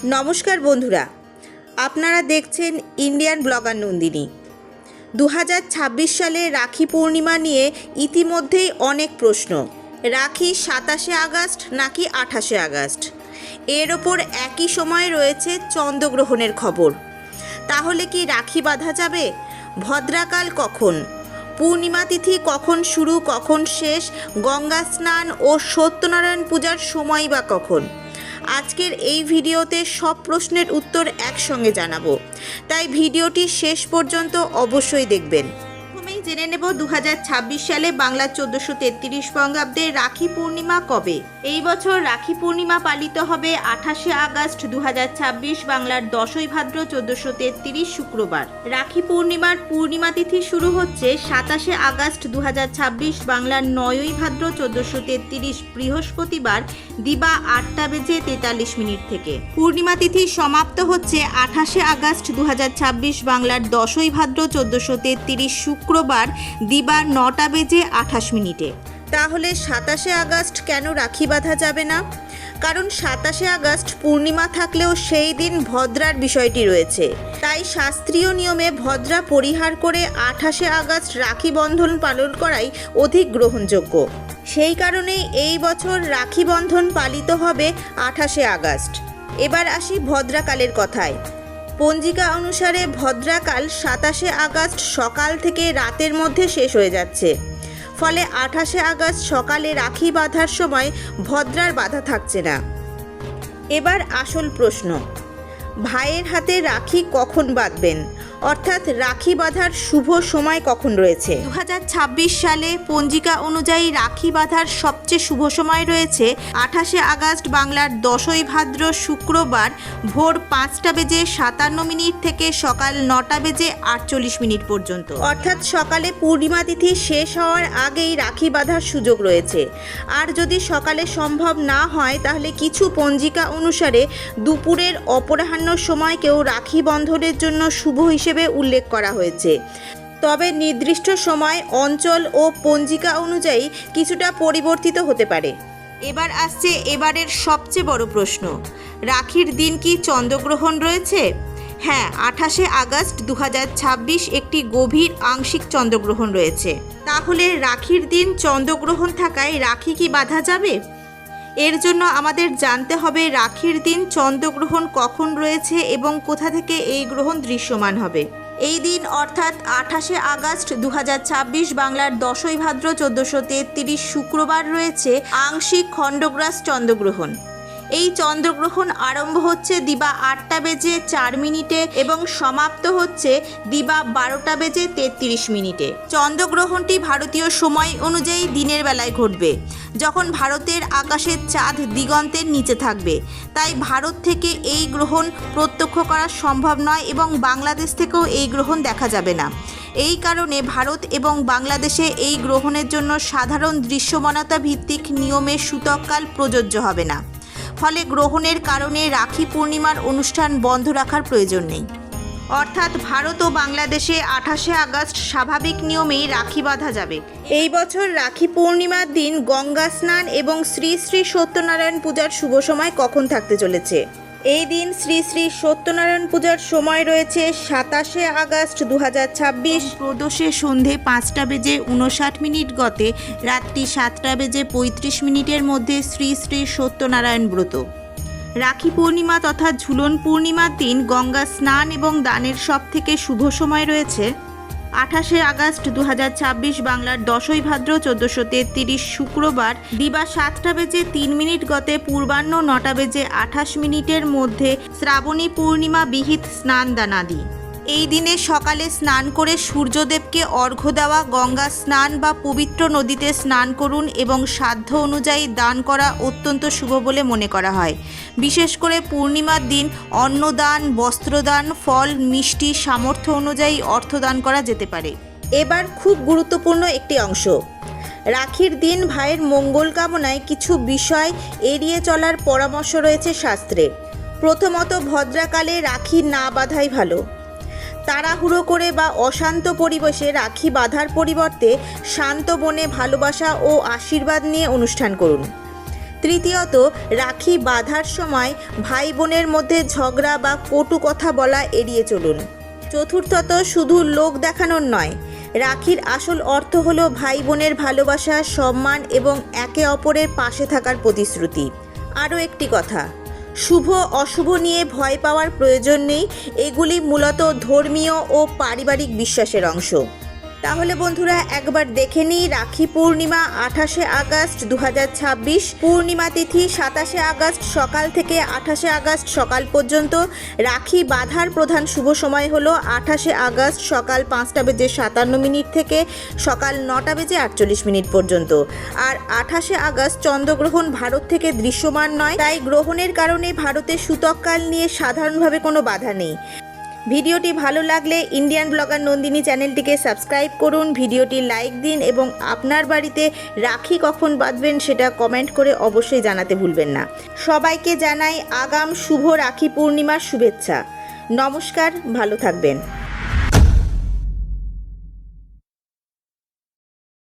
নমস্কার বন্ধুরা, আপনারা দেখছেন ইন্ডিয়ান ব্লগার নন্দিনী। 2026 সালে রাখি পূর্ণিমা নিয়ে ইতিমধ্যেই অনেক প্রশ্ন। রাখি 27শে আগস্ট নাকি 28শে আগস্ট, এর ওপর একই সময়ে রয়েছে চন্দ্রগ্রহণের খবর। তাহলে কি রাখি বাঁধা যাবে? ভদ্রাকাল কখন? পূর্ণিমা তিথি কখন শুরু কখন শেষ? গঙ্গা স্নান ও সত্যনারায়ণ পূজার সময় বা কখন? আজকের এই ভিডিওতে সব প্রশ্নের উত্তর একসঙ্গে জানাবো, তাই ভিডিওটি শেষ পর্যন্ত অবশ্যই দেখবেন। প্রথমেই জেনে নেব 2026 সালে বাংলার 1433 বঙ্গাব্দে রাখি পূর্ণিমা কবে। এই বছর রাখি পূর্ণিমা পালিত হবে 28শে আগস্ট 2026, বাংলার 10ই ভাদ্র 1433 শুক্রবার। রাখি পূর্ণিমার পূর্ণিমা তিথি শুরু হচ্ছে 27শে আগস্ট 2026, বাংলার 9ই ভাদ্র 1433 বৃহস্পতিবার দিবা 8:43 থেকে। পূর্ণিমা তিথি সমাপ্ত হচ্ছে 28শে আগস্ট 2026, বাংলার 10ই ভাদ্র 1433 শুক্রবার দিবা 9:28। তাহলে 27শে আগস্ট কেন রাখি বাঁধা যাবে না? কারণ 27শে আগস্ট পূর্ণিমা থাকলেও সেই দিন ভদ্রার বিষয়টি রয়েছে, তাই শাস্ত্রীয় নিয়মে ভদ্রা পরিহার করে 28শে আগস্ট রাখি বন্ধন পালন করাই অধিক গ্রহণযোগ্য। সেই কারণেই এই বছর রাখি বন্ধন পালিত হবে 28শে আগস্ট। এবার আসি ভদ্রাকালের কথায়। পঞ্জিকা অনুসারে ভদ্রাকাল 27শে আগস্ট সকাল থেকে রাতের মধ্যে শেষ হয়ে যাচ্ছে, ফলে 28শে আগস্ট সকালে রাখি বাঁধার সময় ভদ্রার বাধা থাকছে না। এবার আসল প্রশ্ন, ভাইয়ের হাতে রাখি কখন বাঁধবেন, অর্থাৎ রাখি বাঁধার শুভ সময় কখন রয়েছে? 2026 সালে পঞ্জিকা অনুযায়ী রাখি বাঁধার সবচেয়ে শুভ সময় রয়েছে 28শে আগস্ট বাংলার 10ই ভাদ্র শুক্রবার ভোর 5:57 থেকে সকাল 9:48 পর্যন্ত। অর্থাৎ সকালে পূর্ণিমা তিথি শেষ হওয়ার আগেই রাখি বাঁধার সুযোগ রয়েছে। আর যদি সকালে সম্ভব না হয় তাহলে কিছু পঞ্জিকা অনুসারে দুপুরের অপরাহ্ন সময়কেও রাখি বন্ধনের জন্য শুভ হিসেবে উল্লেখ করা হয়েছে। তবে নির্দিষ্ট সময় অঞ্চল ও পঞ্জিকা অনুযায়ী কিছুটা পরিবর্তিত হতে পারে। এবার আসছে এবারের সবচেয়ে বড় প্রশ্ন, রাখির দিন কি চন্দ্রগ্রহণ রয়েছে? হ্যাঁ, 28শে আগস্ট 2026 একটি গভীর আংশিক চন্দ্রগ্রহণ রয়েছে। তাহলে রাখির দিন চন্দ্রগ্রহণ থাকায় রাখি কি বাঁধা যাবে? এর জন্য আমাদের জানতে হবে রাখির দিন চন্দ্রগ্রহণ কখন রয়েছে এবং কোথা থেকে এই গ্রহণ দৃশ্যমান হবে। এই দিন অর্থাৎ 28শে আগস্ট 2026 বাংলার 10ই ভাদ্র 1433 শুক্রবার রয়েছে আংশিক খণ্ডগ্রাস চন্দ্রগ্রহণ। এই চন্দ্রগ্রহণ আরম্ভ হচ্ছে দিবা 8:04 এবং সমাপ্ত হচ্ছে দিবা 12:33। চন্দ্রগ্রহণটি ভারতীয় সময় অনুযায়ী দিনের বেলায় ঘটবে, যখন ভারতের আকাশের চাঁদ দিগন্তের নিচে থাকবে। তাই ভারত থেকে এই গ্রহণ প্রত্যক্ষ করা সম্ভব নয় এবং বাংলাদেশ থেকেও এই গ্রহণ দেখা যাবে না। এই কারণে ভারত এবং বাংলাদেশে এই গ্রহণের জন্য সাধারণ দৃশ্যমানতা ভিত্তিক নিয়মে সূতককাল প্রযোজ্য হবে না। ফলে গ্রহণের কারণে রাখি পূর্ণিমার অনুষ্ঠান বন্ধ রাখার প্রয়োজন নেই। অর্থাৎ ভারত ও বাংলাদেশে 28শে আগস্ট স্বাভাবিক নিয়মেই রাখি বাঁধা যাবে। এই বছর রাখি পূর্ণিমার দিন গঙ্গা স্নান এবং শ্রী শ্রী সত্যনারায়ণ পূজার শুভ সময় কখন থাকতে চলেছে? এই দিন শ্রী শ্রী সত্যনারায়ণ পূজার সময় রয়েছে 27শে আগস্ট 2026 প্রদোষে সন্ধে 5:59 গতে রাত্রি 7:35 মধ্যে শ্রী শ্রী সত্যনারায়ণ ব্রত। রাখি পূর্ণিমা তথা ঝুলন পূর্ণিমার দিন গঙ্গা স্নান এবং দানের সব থেকে শুভ সময় রয়েছে 28শে আগস্ট 2026 বাংলার 10ই ভাদ্র 1433 শুক্রবার দিবা 7:03 গতে পূর্বাহ্ন 9:28 মধ্যে শ্রাবণী পূর্ণিমা বিহিত স্নান দানাদি। এই দিনে সকালে স্নান করে সূর্যদেবকে অর্ঘ্য দেওয়া, গঙ্গা স্নান বা পবিত্র নদীতে স্নান করুন এবং সাধ্য অনুযায়ী দান করা অত্যন্ত শুভ বলে মনে করা হয়। বিশেষ করে পূর্ণিমার দিন অন্নদান, বস্ত্রদান, ফল, মিষ্টি সামর্থ্য অনুযায়ী অর্থদান করা যেতে পারে। এবার খুব গুরুত্বপূর্ণ একটি অংশ, রাখির দিন ভাইয়ের মঙ্গল কামনায় কিছু বিষয় এড়িয়ে চলার পরামর্শ রয়েছে শাস্ত্রে। প্রথমত, ভদ্রাকালে রাখি না বাঁধাই ভালো। তাড়াহুড়ো করে বা অশান্ত পরিবেশে রাখি বাঁধার পরিবর্তে শান্ত বনে ভালোবাসা ও আশীর্বাদ নিয়ে অনুষ্ঠান করুন। তৃতীয়ত, রাখি বাঁধার সময় ভাই বোনের মধ্যে ঝগড়া বা কটু কথা বলা এড়িয়ে চলুন। চতুর্থত, শুধু লোক দেখানোর নয়, রাখির আসল অর্থ হলো ভাই বোনের ভালোবাসা, সম্মান এবং একে অপরের পাশে থাকার প্রতিশ্রুতি। আরও একটি কথা, শুভ অশুভ নিয়ে ভয় পাওয়ার প্রয়োজন নেই, এগুলি মূলত ধর্মীয় ও পারিবারিক বিশ্বাসের অংশ। তাহলে বন্ধুরা, একবার দেখে নিই রাখি পূর্ণিমা 28শে আগস্ট 2026, পূর্ণিমা তিথি 27শে আগস্ট সকাল থেকে 28শে আগস্ট সকাল পর্যন্ত। রাখি বাঁধার প্রধান শুভ সময় হলো 28শে আগস্ট সকাল 5:57 থেকে সকাল 9:48 পর্যন্ত। আর 28শে আগস্ট চন্দ্রগ্রহণ ভারত থেকে দৃশ্যমান নয়, তাই গ্রহণের কারণে ভারতে সূতককাল নিয়ে সাধারণভাবে কোনো বাধা নেই। ভিডিওটি ভালো লাগলে ইন্ডিয়ান ব্লগার নন্দিনী চ্যানেলটিকে সাবস্ক্রাইব করুন, ভিডিওটি লাইক দিন এবং আপনার বাড়িতে রাখি কখন বাঁধবেন সেটা কমেন্ট করে অবশ্যই জানাতে ভুলবেন না। সবাইকে জানাই আগাম শুভ রাখি পূর্ণিমার শুভেচ্ছা। নমস্কার, ভালো থাকবেন।